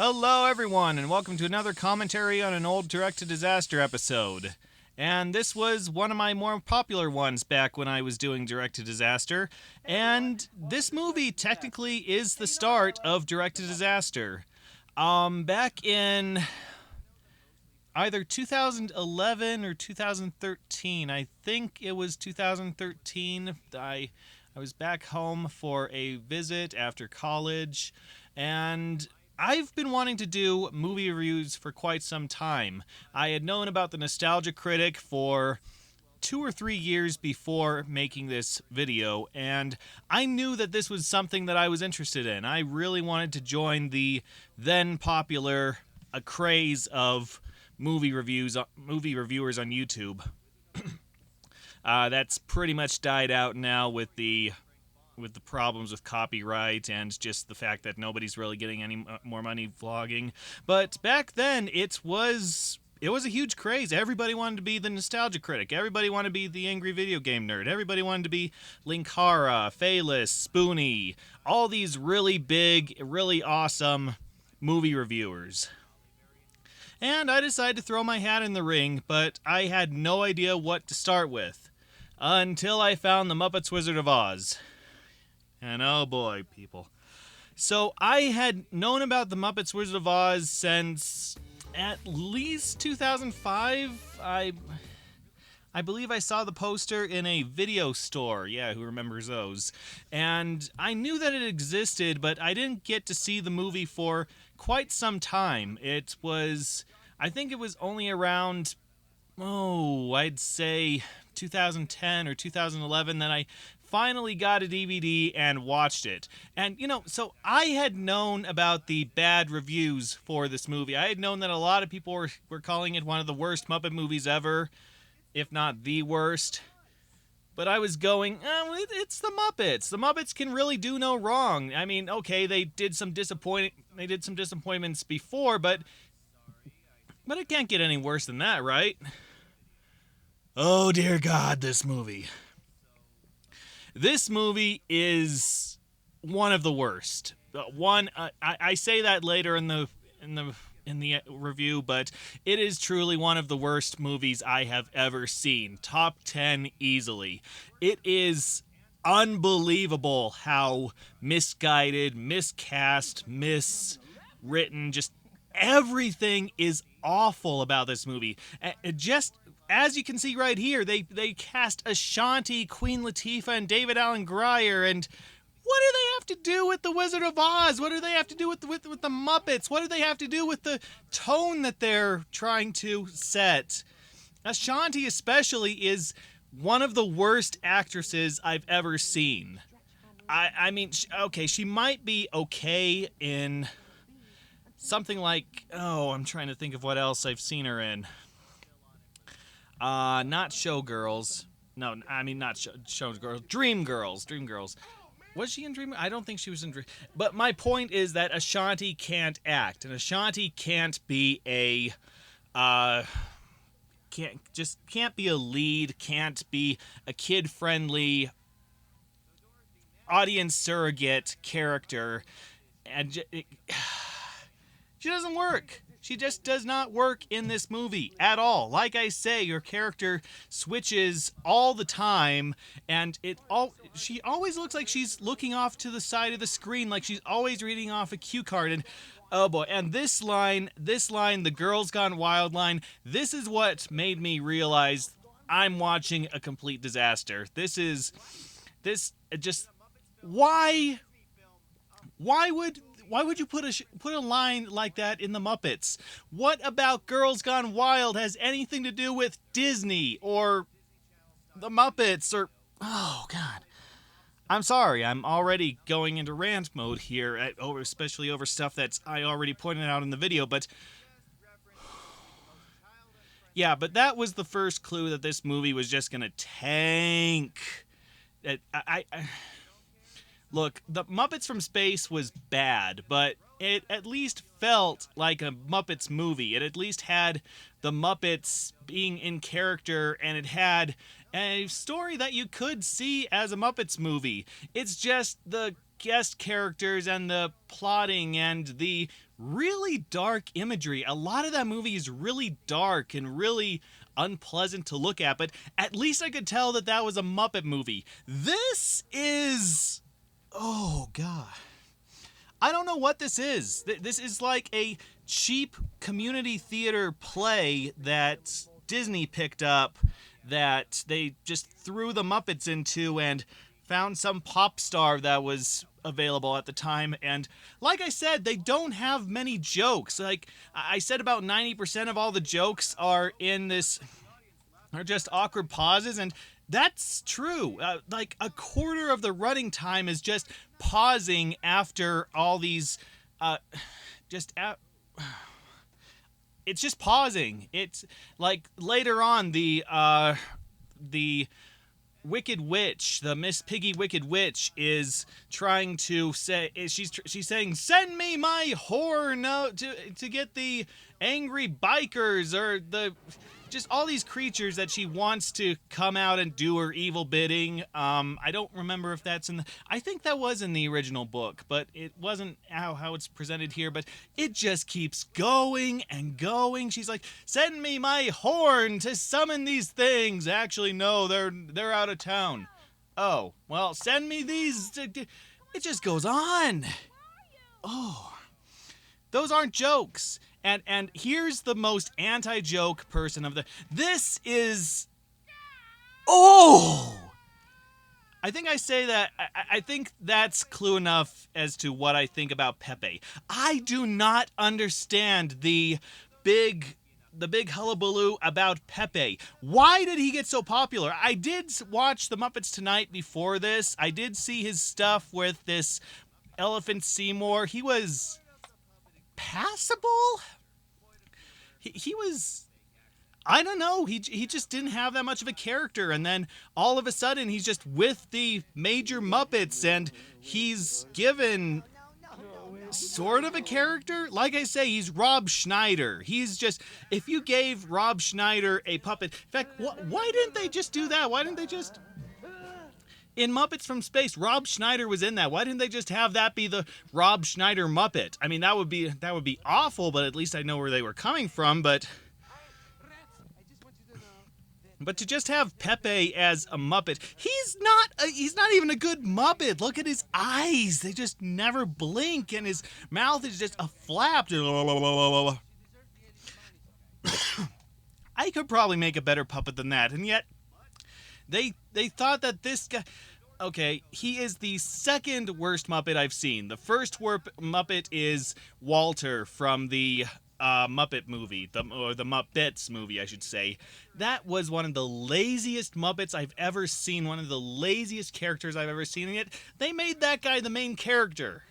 Hello, everyone, and welcome to another commentary on an old direct-to-disaster episode. And this was one of my more popular ones back when I was doing direct-to-disaster. And this movie technically is the start of direct-to-disaster. Back in either 2011 or 2013. I think it was 2013. I was back home for a visit after college, and I've been wanting to do movie reviews for quite some time. I had known about the Nostalgia Critic for 2 or 3 years before making this video, and I knew that this was something that I was interested in. I really wanted to join the then popular craze of movie reviewers on YouTube. That's pretty much died out now with the problems with copyright and just the fact that nobody's really getting any more money vlogging. But back then, it was a huge craze. Everybody wanted to be the Nostalgia Critic. Everybody wanted to be the Angry Video Game Nerd. Everybody wanted to be Linkara, Phaelus, Spoonie, all these really big, really awesome movie reviewers. And I decided to throw my hat in the ring, but I had no idea what to start with until I found the Muppets Wizard of Oz. And oh boy, people. So I had known about the Muppets Wizard of Oz since at least 2005. I believe I saw the poster in a video store. Yeah, who remembers those? And I knew that it existed, but I didn't get to see the movie for quite some time. I think it was only around, I'd say 2010 or 2011 that I finally got a DVD and watched it. And, so I had known about the bad reviews for this movie. I had known that a lot of people were calling it one of the worst Muppet movies ever, if not the worst. But I was going, it's the Muppets. The Muppets can really do no wrong. I mean, okay, they did some disappointments before, but it can't get any worse than that, right? Oh, dear God, this movie. This movie is one of the worst. I say that later in the review, but it is truly one of the worst movies I have ever seen. Top 10 easily. It is unbelievable how misguided, miscast, miswritten, just everything is awful about this movie. Just as you can see right here, they cast Ashanti, Queen Latifah, and David Alan Grier, and what do they have to do with the Wizard of Oz? What do they have to do with the Muppets? What do they have to do with the tone that they're trying to set? Ashanti especially is one of the worst actresses I've ever seen. I mean, okay, she might be okay in something like, I'm trying to think of what else I've seen her in. Not Showgirls. No, I mean not Showgirls. Dreamgirls. Was she in Dream? I don't think she was in Dream. But my point is that Ashanti can't act, and Ashanti can't be can't be a lead, can't be a kid-friendly audience surrogate character, and she doesn't work. She just does not work in this movie at all. Like I say, your character switches all the time, and she always looks like she's looking off to the side of the screen, like she's always reading off a cue card. And oh boy, and this line, the Girls Gone Wild line, this is what made me realize I'm watching a complete disaster. Why would you put a line like that in the Muppets? What about Girls Gone Wild has anything to do with Disney or the Muppets or... Oh, God. I'm sorry, I'm already going into rant mode here, especially over stuff that I already pointed out in the video, but... Yeah, but that was the first clue that this movie was just gonna tank. Look, the Muppets from Space was bad, but it at least felt like a Muppets movie. It at least had the Muppets being in character, and it had a story that you could see as a Muppets movie. It's just the guest characters and the plotting and the really dark imagery. A lot of that movie is really dark and really unpleasant to look at, but at least I could tell that that was a Muppet movie. This is... oh, God. I don't know what this is. This is like a cheap community theater play that Disney picked up that they just threw the Muppets into and found some pop star that was available at the time. And like I said, they don't have many jokes. Like I said, about 90% of all the jokes are just awkward pauses, and that's true. Like a quarter of the running time is just pausing after all these it's just pausing. It's like later on the Wicked Witch, the Miss Piggy Wicked Witch, is trying to say, she's saying, "Send me my horn to get the angry bikers," or just all these creatures that she wants to come out and do her evil bidding. I don't remember if that's I think that was in the original book, but it wasn't how it's presented here. But it just keeps going and going. She's like, "Send me my horn to summon these things." Actually, no, they're out of town. Oh, well, send me these. It just goes on. Oh, those aren't jokes. And here's the most anti-joke person of this is... oh! I think I say that... I think that's clue enough as to what I think about Pepe. I do not understand the big hullabaloo about Pepe. Why did he get so popular? I did watch the Muppets Tonight before this. I did see his stuff with this Elephant Seymour. He was... passable? He was... I don't know. He just didn't have that much of a character, and then all of a sudden he's just with the major Muppets, and he's given sort of a character. Like I say, he's Rob Schneider. He's just... if you gave Rob Schneider a puppet... in fact, why didn't they just do that? Why didn't they just... in Muppets from Space, Rob Schneider was in that. Why didn't they just have that be the Rob Schneider Muppet? I mean, that would be awful, but at least I know where they were coming from. But to just have Pepe as a Muppet, he's not even a good Muppet. Look at his eyes; they just never blink, and his mouth is just a flap. I could probably make a better puppet than that, and yet they thought that this guy... okay, he is the second worst Muppet I've seen. The first Muppet is Walter from the Muppet movie, or the Muppets movie, I should say. That was one of the laziest Muppets I've ever seen, one of the laziest characters I've ever seen, and yet they made that guy the main character.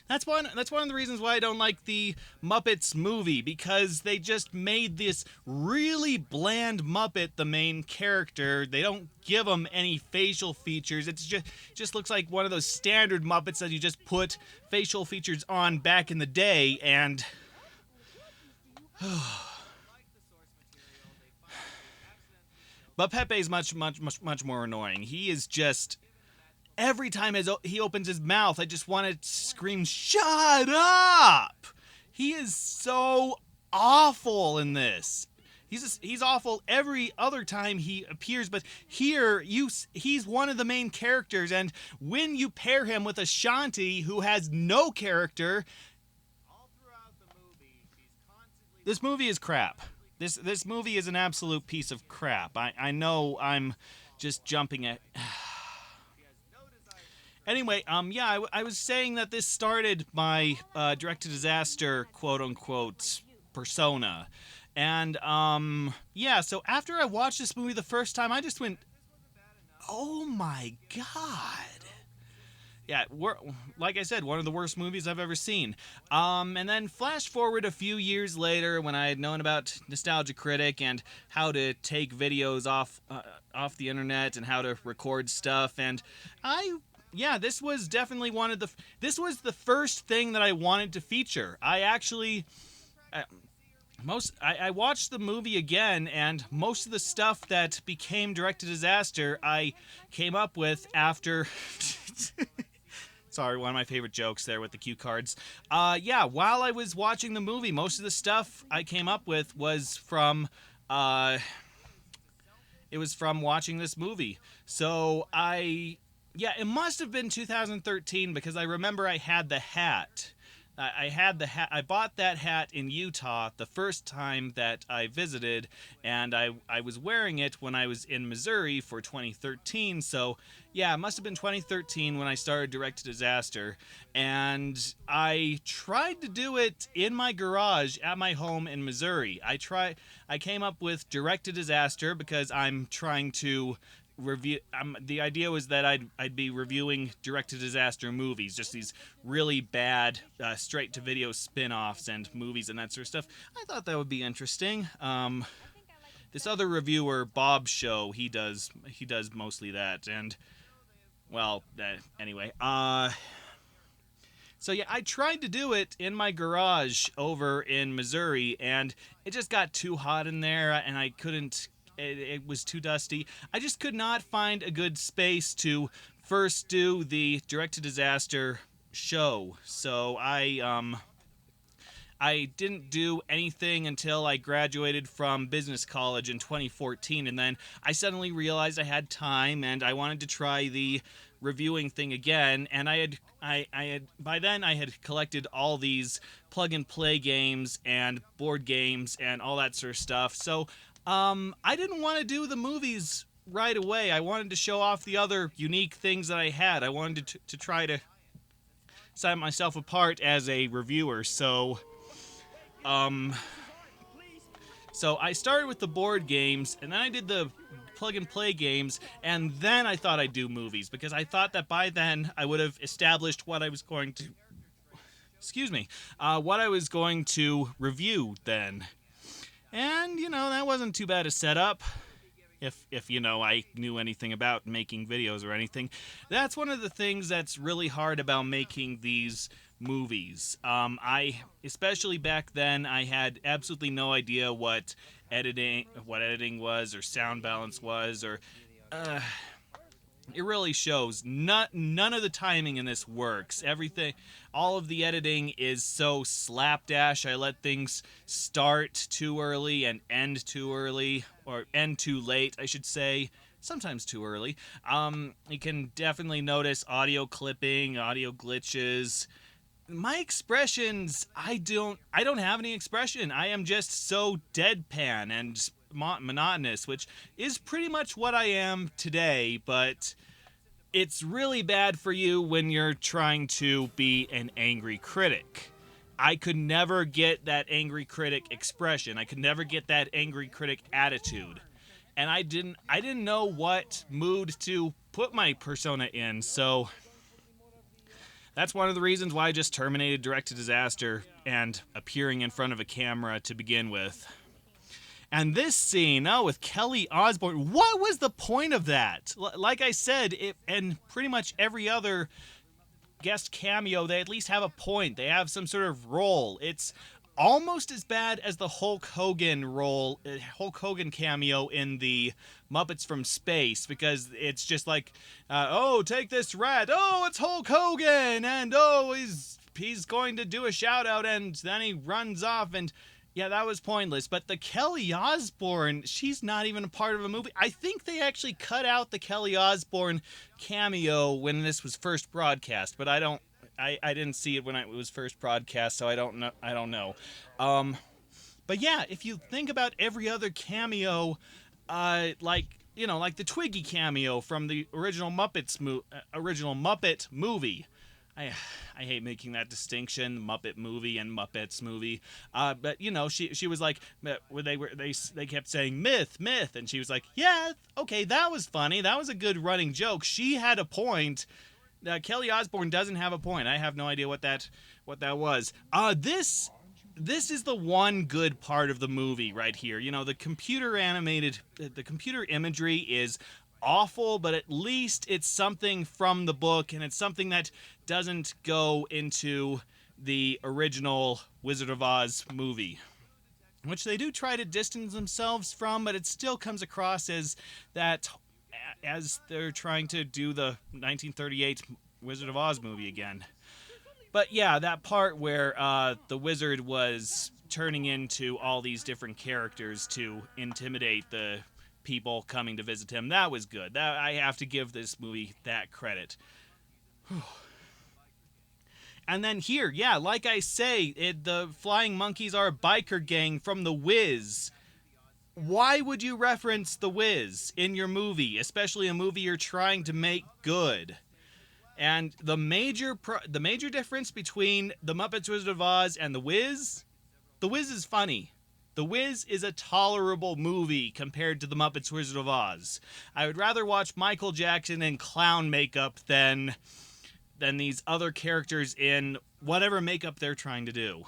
That's one of the reasons why I don't like the Muppets movie, because they just made this really bland Muppet the main character. They don't give him any facial features. It's just looks like one of those standard Muppets that you just put facial features on back in the day, and but Pepe's much more annoying. He is just... every time he opens his mouth, I just want to scream, "Shut up!" He is so awful in this. He's awful every other time he appears, but here he's one of the main characters, and when you pair him with Ashanti, who has no character, this movie is crap. This movie is an absolute piece of crap. I know I'm just jumping at... Anyway, I was saying that this started my direct-to-disaster, quote-unquote, persona. And, so after I watched this movie the first time, I just went, oh my God. Yeah, like I said, one of the worst movies I've ever seen. And then flash forward a few years later, when I had known about Nostalgia Critic and how to take videos off the internet and how to record stuff, and this was definitely this was the first thing that I wanted to feature. I actually... I watched the movie again, and most of the stuff that became direct to disaster I came up with after. Sorry, one of my favorite jokes there with the cue cards. Yeah, while I was watching the movie, most of the stuff I came up with was from it was from watching this movie. So yeah, it must have been 2013 because I remember I had the hat. I had the hat. I bought that hat in Utah the first time that I visited, and I was wearing it when I was in Missouri for 2013. So, yeah, it must have been 2013 when I started Direct to Disaster, and I tried to do it in my garage at my home in Missouri. I came up with Direct to Disaster because I'm trying to review. The idea was that I'd be reviewing direct to disaster movies, just these really bad straight to video spin-offs and movies and that sort of stuff. I thought that would be interesting. This other reviewer, Bob's show, he does mostly that, and well, anyway. So yeah, I tried to do it in my garage over in Missouri, and it just got too hot in there, and I couldn't. It was too dusty. I just could not find a good space to first do the direct to disaster show. So I didn't do anything until I graduated from business college in 2014, and then I suddenly realized I had time and I wanted to try the reviewing thing again, and I had by then I had collected all these plug and play games and board games and all that sort of stuff. So I didn't want to do the movies right away. I wanted to show off the other unique things that I had. I wanted to try to set myself apart as a reviewer. So I started with the board games, and then I did the plug and play games, and then I thought I'd do movies, because I thought that by then I would have established what I was going to what I was going to review then. And, that wasn't too bad a setup. If I knew anything about making videos or anything. That's one of the things that's really hard about making these movies. Especially back then, I had absolutely no idea what editing was, or sound balance was, or it really shows. None of the timing in this works. All of the editing is so slapdash. I let things start too early and end too early, or end too late, I should say. Sometimes too early. You can definitely notice audio clipping, audio glitches. My expressions, I don't have any expression. I am just so deadpan and monotonous, which is pretty much what I am today, but it's really bad for you when you're trying to be an angry critic. I could never get that angry critic expression. I could never get that angry critic attitude. And I didn't know what mood to put my persona in, so that's one of the reasons why I just terminated Direct to Disaster and appearing in front of a camera to begin with. And this scene, with Kelly Osbourne, what was the point of that? Like I said, and pretty much every other guest cameo, they at least have a point. They have some sort of role. It's almost as bad as the Hulk Hogan cameo in the Muppets from Space, because it's just like, oh, take this rat, oh, it's Hulk Hogan, and oh, he's going to do a shout out, and then he runs off, and yeah, that was pointless. But the Kelly Osbourne, she's not even a part of a movie. I think they actually cut out the Kelly Osbourne cameo when this was first broadcast, but I didn't see it when it was first broadcast, so I don't know. But yeah, if you think about every other cameo, like the Twiggy cameo from the original Muppet movie. I hate making that distinction, Muppet movie and Muppets movie. But she was like, they kept saying myth, and she was like, yeah, okay, that was funny. That was a good running joke. She had a point. Kelly Osbourne doesn't have a point. I have no idea what that was. This is the one good part of the movie right here. The computer imagery is awful, but at least it's something from the book, and it's something that doesn't go into the original Wizard of Oz movie. which they do try to distance themselves from, but it still comes across as that as they're trying to do the 1938 Wizard of Oz movie again. But yeah, that part where the wizard was turning into all these different characters to intimidate the people coming to visit him, that was good. That I have to give this movie that credit. And then here, yeah, like I say, the Flying Monkeys are a biker gang from The Wiz. Why would you reference The Wiz in your movie, especially a movie you're trying to make good? And the major difference between The Muppets Wizard of Oz and The Wiz is funny. The Wiz is a tolerable movie compared to The Muppets Wizard of Oz. I would rather watch Michael Jackson in clown makeup than these other characters in whatever makeup they're trying to do.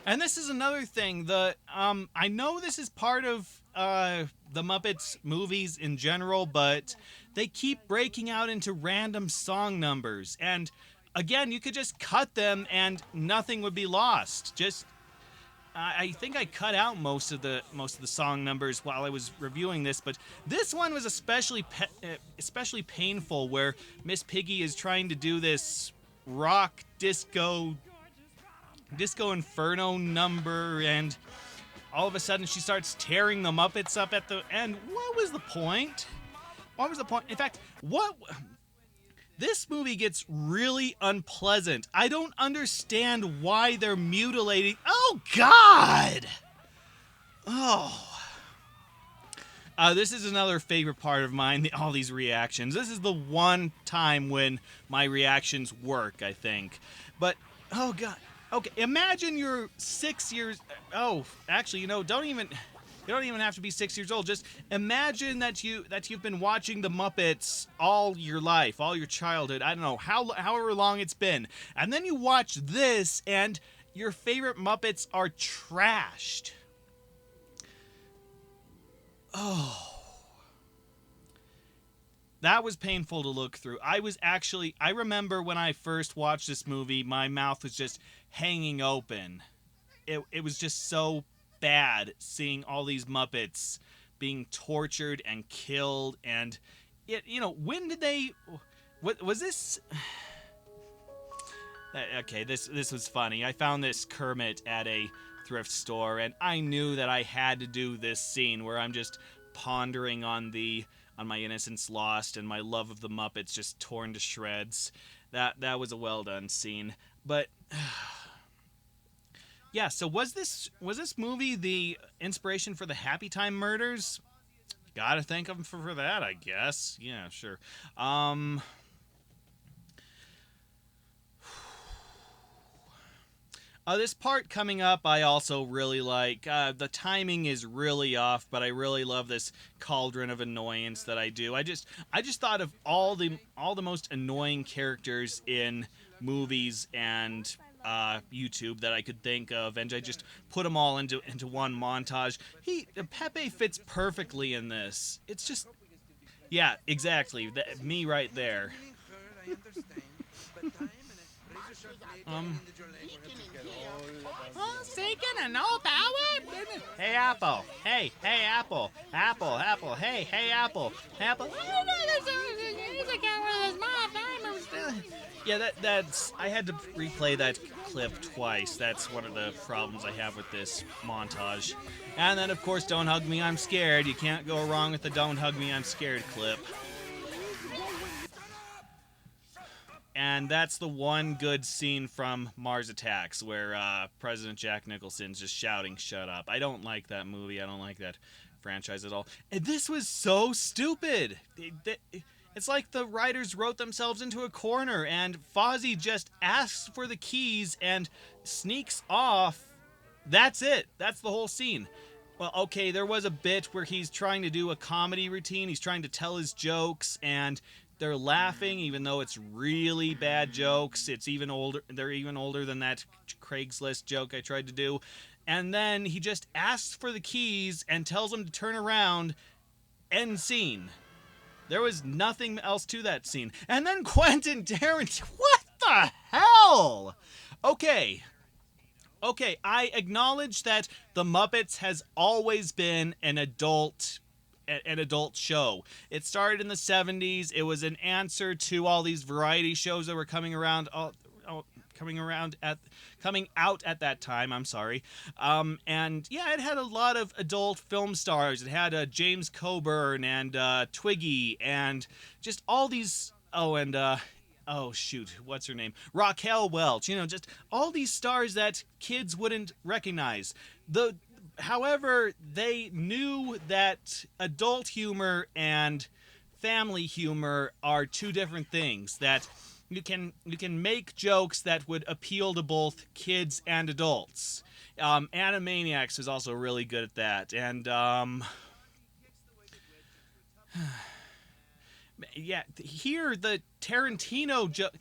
And this is another thing. I know this is part of the Muppets movies in general, but they keep breaking out into random song numbers. And again, you could just cut them and nothing would be lost. I think I cut out most of the song numbers while I was reviewing this, but this one was especially painful, where Miss Piggy is trying to do this rock disco inferno number, and all of a sudden she starts tearing the Muppets up at the end. What was the point? In fact, this movie gets really unpleasant. I don't understand why they're mutilating. Oh, God! Oh. This is another favorite part of mine, all these reactions. This is the one time when my reactions work, I think. But, oh, God. Okay, imagine you're 6 years... Oh, actually, you don't even have to be 6 years old. Just imagine that you've been watching the Muppets all your life, all your childhood. I don't know, however long it's been. And then you watch this, and your favorite Muppets are trashed. Oh. That was painful to look through. I remember when I first watched this movie, my mouth was just hanging open. It was just so bad seeing all these Muppets being tortured and killed. And when did they... What was this? Okay, this was funny. I found this Kermit at a thrift store, and I knew that I had to do this scene where I'm just pondering on my innocence lost and my love of the Muppets just torn to shreds. That was a well done scene. But yeah, so was this movie the inspiration for the Happy Time murders? Gotta thank them for that, I guess. Yeah, sure. This part coming up, I also really like. The timing is really off, but I really love this cauldron of annoyance that I do. I just thought of all the most annoying characters in movies and YouTube that I could think of, and I just put them all into one montage. Pepe fits perfectly in this. It's just, yeah, exactly. Me right there. Seeking an old power? Hey, Apple. Hey, Apple. Apple. Hey, Apple. Apple. Yeah, that's... I had to replay that clip twice. That's one of the problems I have with this montage. And then, of course, Don't Hug Me, I'm Scared. You can't go wrong with the Don't Hug Me, I'm Scared clip. And that's the one good scene from Mars Attacks, where President Jack Nicholson's just shouting, "Shut up." I don't like that movie. I don't like that franchise at all. And this was so stupid. It's like the writers wrote themselves into a corner, and Fozzie just asks for the keys and sneaks off. That's it. That's the whole scene. Well, okay, there was a bit where he's trying to do a comedy routine. He's trying to tell his jokes, and they're laughing, even though it's really bad jokes. It's even older. They're even older than that Craigslist joke I tried to do. And then he just asks for the keys and tells them to turn around. End scene. There was nothing else to that scene. And then Quentin Tarantino. What the hell? Okay. Okay, I acknowledge that the Muppets has always been an adult show. It started in the 70s. It was an answer to all these variety shows that were coming around at coming out at that time. I'm sorry. And yeah, it had a lot of adult film stars. It had James Coburn and Twiggy and just all these. Oh, and oh shoot, what's her name? Raquel Welch. Just all these stars that kids wouldn't recognize. However, they knew that adult humor and family humor are two different things. That you can make jokes that would appeal to both kids and adults. Animaniacs is also really good at that, and yeah, here the Tarantino joke.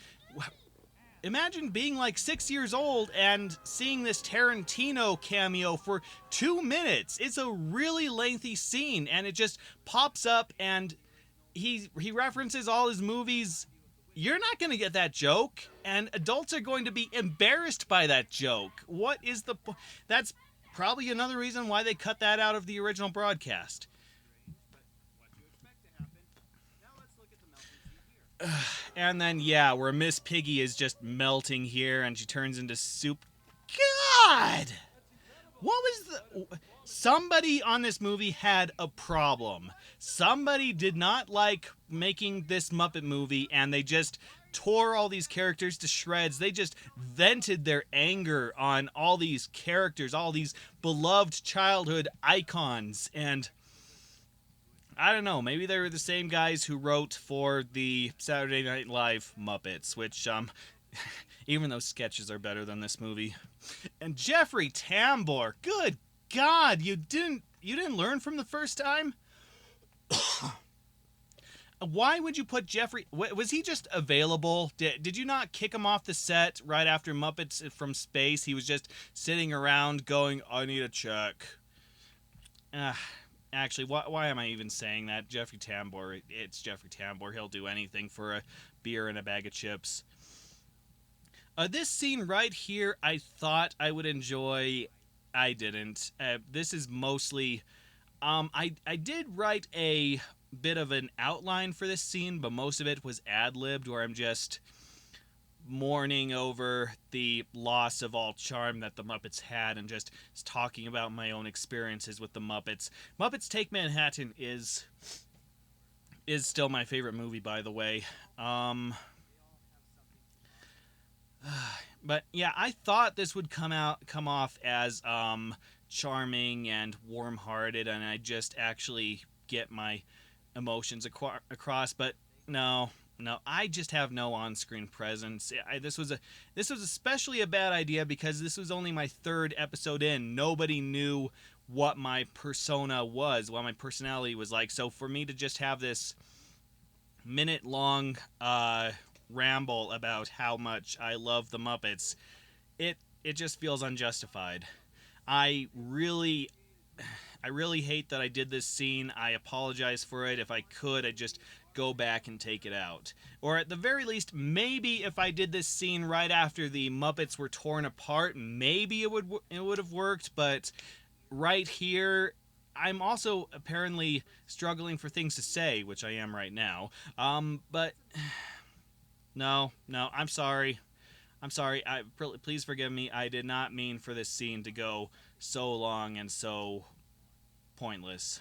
Imagine being like 6 years old and seeing this Tarantino cameo for 2 minutes. It's a really lengthy scene, and it just pops up, and he references all his movies. You're not going to get that joke, and adults are going to be embarrassed by that joke. What is the? That's probably another reason why they cut that out of the original broadcast. And then, yeah, where Miss Piggy is just melting here and she turns into soup. God! What was the. Somebody on this movie had a problem. Somebody did not like making this Muppet movie, and they just tore all these characters to shreds. They just vented their anger on all these characters, all these beloved childhood icons, and I don't know, maybe they were the same guys who wrote for the Saturday Night Live Muppets, which, even those sketches are better than this movie. And Jeffrey Tambor, good God, you didn't learn from the first time? Why would you put Jeffrey? Was he just available? Did you not kick him off the set right after Muppets from Space? He was just sitting around going, I need a check. Actually, why am I even saying that? Jeffrey Tambor, it's Jeffrey Tambor. He'll do anything for a beer and a bag of chips. This scene right here, I thought I would enjoy. I didn't. This is mostly. I did write a bit of an outline for this scene, but most of it was ad-libbed, where I'm just mourning over the loss of all charm that the Muppets had, and just talking about my own experiences with the Muppets. Muppets Take Manhattan is still my favorite movie, by the way. But yeah, I thought this would come off as charming and warm-hearted, and I just actually get my emotions across, but no, I just have no on-screen presence. This was especially a bad idea because this was only my third episode in. Nobody knew what my persona was, what my personality was like. So for me to just have this minute-long ramble about how much I love the Muppets, it just feels unjustified. I really hate that I did this scene. I apologize for it. If I could, I'd just go back and take it out. Or at the very least, maybe if I did this scene right after the Muppets were torn apart, maybe it would have worked. But right here, I'm also apparently struggling for things to say, which I am right now. But no, I'm sorry. Please forgive me. I did not mean for this scene to go so long and so pointless.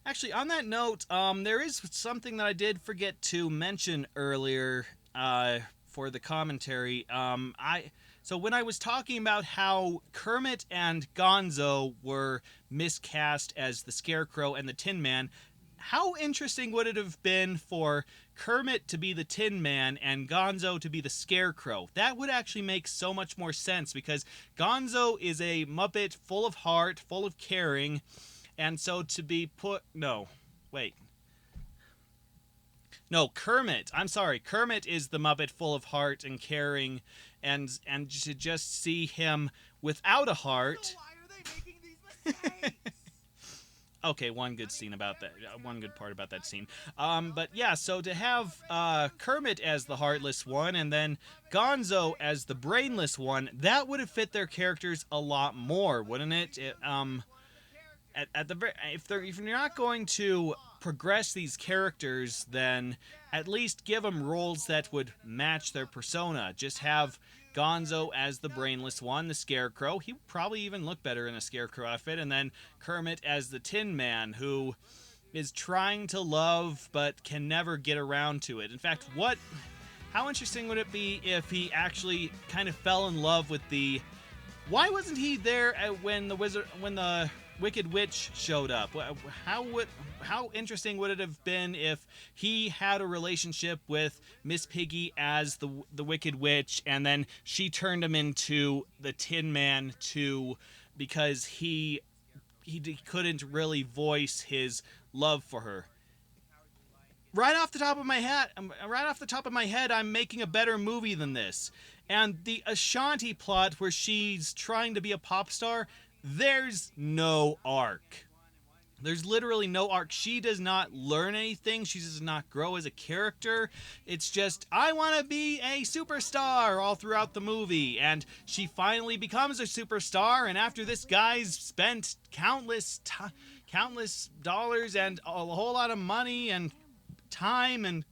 Actually, on that note, there is something that I did forget to mention earlier for the commentary. So when I was talking about how Kermit and Gonzo were miscast as the Scarecrow and the Tin Man, how interesting would it have been for Kermit to be the Tin Man and Gonzo to be the Scarecrow? That would actually make so much more sense, because Gonzo is a Muppet full of heart, full of caring, and so to be put... No, Kermit. I'm sorry. Kermit is the Muppet full of heart and caring, and to just see him without a heart... So why are they making these mistakes? Okay, one good scene about that. One good part about that scene. But yeah, so to have Kermit as the heartless one and then Gonzo as the brainless one, that would have fit their characters a lot more, wouldn't it? At the if you're not going to progress these characters, then at least give them roles that would match their persona. Just have Gonzo as the brainless one, the Scarecrow. He would probably even look better in a Scarecrow outfit, and then Kermit as the Tin Man, who is trying to love but can never get around to it. In fact, how interesting would it be if he actually kind of fell in love with the why wasn't he there when the Wicked Witch showed up? How interesting would it have been if he had a relationship with Miss Piggy as the Wicked Witch, and then she turned him into the Tin Man too, because couldn't really voice his love for her. Right off the top of my head, I'm making a better movie than this. And the Ashanti plot where she's trying to be a pop star, there's no arc. There's literally no arc. She does not learn anything. She does not grow as a character. It's just, I want to be a superstar all throughout the movie. And she finally becomes a superstar. And after this guy's spent countless dollars and a whole lot of money and time and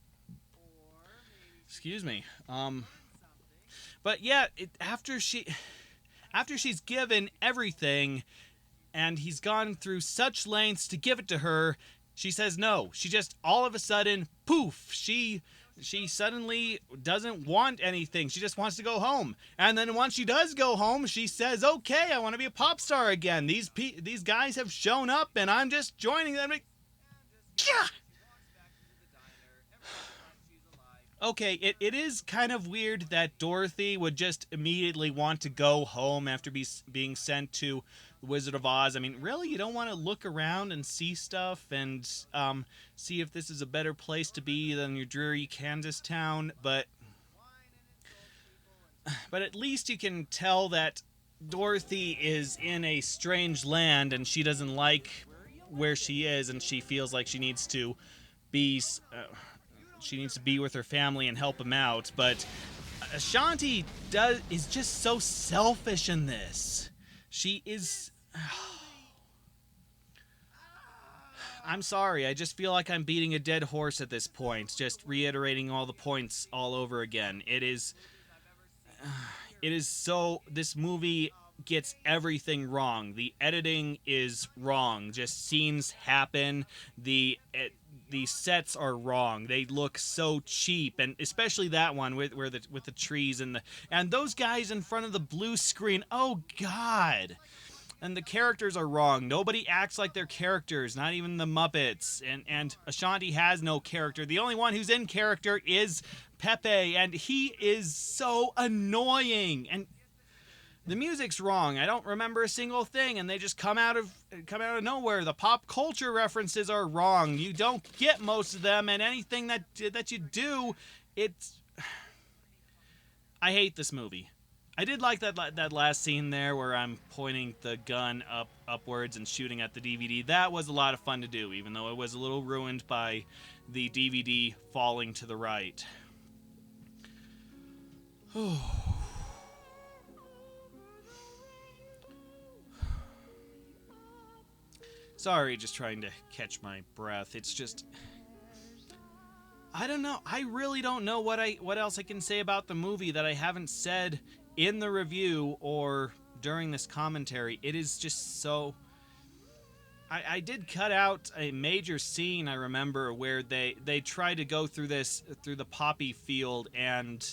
excuse me but yeah, after she's given everything and he's gone through such lengths to give it to her, she says no. She just all of a sudden, poof, she suddenly doesn't want anything. She just wants to go home. And then once she does go home, she says, okay, I want to be a pop star again. These guys have shown up and I'm just joining them. Yeah. Okay, it is kind of weird that Dorothy would just immediately want to go home after being sent to the Wizard of Oz. I mean, really? You don't want to look around and see stuff and see if this is a better place to be than your dreary Kansas town? But at least you can tell that Dorothy is in a strange land and she doesn't like where she is and she feels like she needs to be... she needs to be with her family and help them out, but Ashanti is just so selfish in this. She is... I'm sorry, I just feel like I'm beating a dead horse at this point, just reiterating all the points all over again. It is so... This movie gets everything wrong. The editing is wrong. Just scenes happen. The sets are wrong. They look so cheap, and especially that one with the trees and those guys in front of the blue screen. Oh God. And the characters are wrong. Nobody acts like their characters, not even the Muppets. And Ashanti has no character. The only one who's in character is Pepe, and he is so annoying. And the music's wrong. I don't remember a single thing, and they just come out of nowhere. The pop culture references are wrong. You don't get most of them, and anything that you do, it's... I hate this movie. I did like that last scene there where I'm pointing the gun upwards and shooting at the DVD. That was a lot of fun to do, even though it was a little ruined by the DVD falling to the right. Sorry, just trying to catch my breath. It's just... I don't know. I really don't know what else I can say about the movie that I haven't said in the review or during this commentary. It is just so... I did cut out a major scene, I remember, where they try to go through the poppy field, and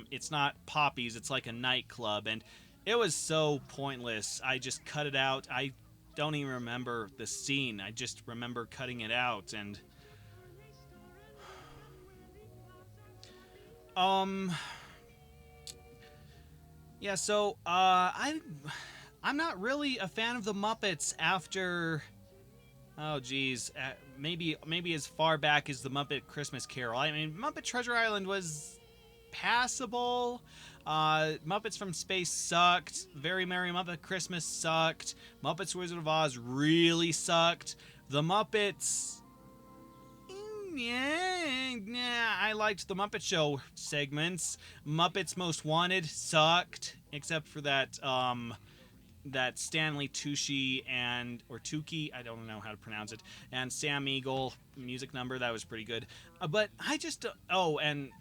it's not poppies, it's like a nightclub, and it was so pointless. I just cut it out. I don't even remember the scene. I just remember cutting it out, and yeah, so I'm not really a fan of the Muppets after, oh geez, maybe as far back as the Muppet Christmas Carol. I mean, Muppet Treasure Island was passable. Muppets from Space sucked. Very Merry Muppet Christmas sucked. Muppets Wizard of Oz really sucked. The Muppets. Yeah, I liked the Muppet Show segments. Muppets Most Wanted sucked, except for that Stanley Tucci or Tukey, I don't know how to pronounce it, and Sam Eagle music number, that was pretty good. But I just and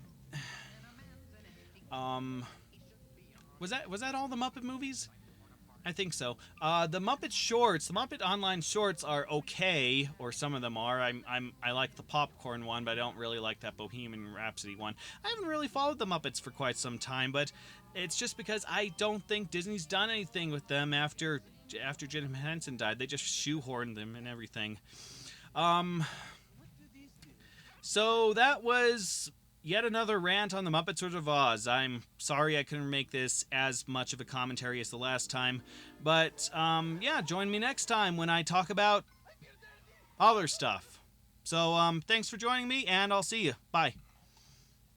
um was that all the Muppet movies? I think so. The Muppet shorts, the Muppet online shorts are okay, or some of them are. I like the popcorn one, but I don't really like that Bohemian Rhapsody one. I haven't really followed the Muppets for quite some time, but it's just because I don't think Disney's done anything with them after Jim Henson died. They just shoehorned them and everything. Um, so that was yet another rant on the Muppets Wizard of Oz. I'm sorry I couldn't make this as much of a commentary as the last time, but yeah, join me next time when I talk about other stuff. So thanks for joining me, and I'll see you. Bye.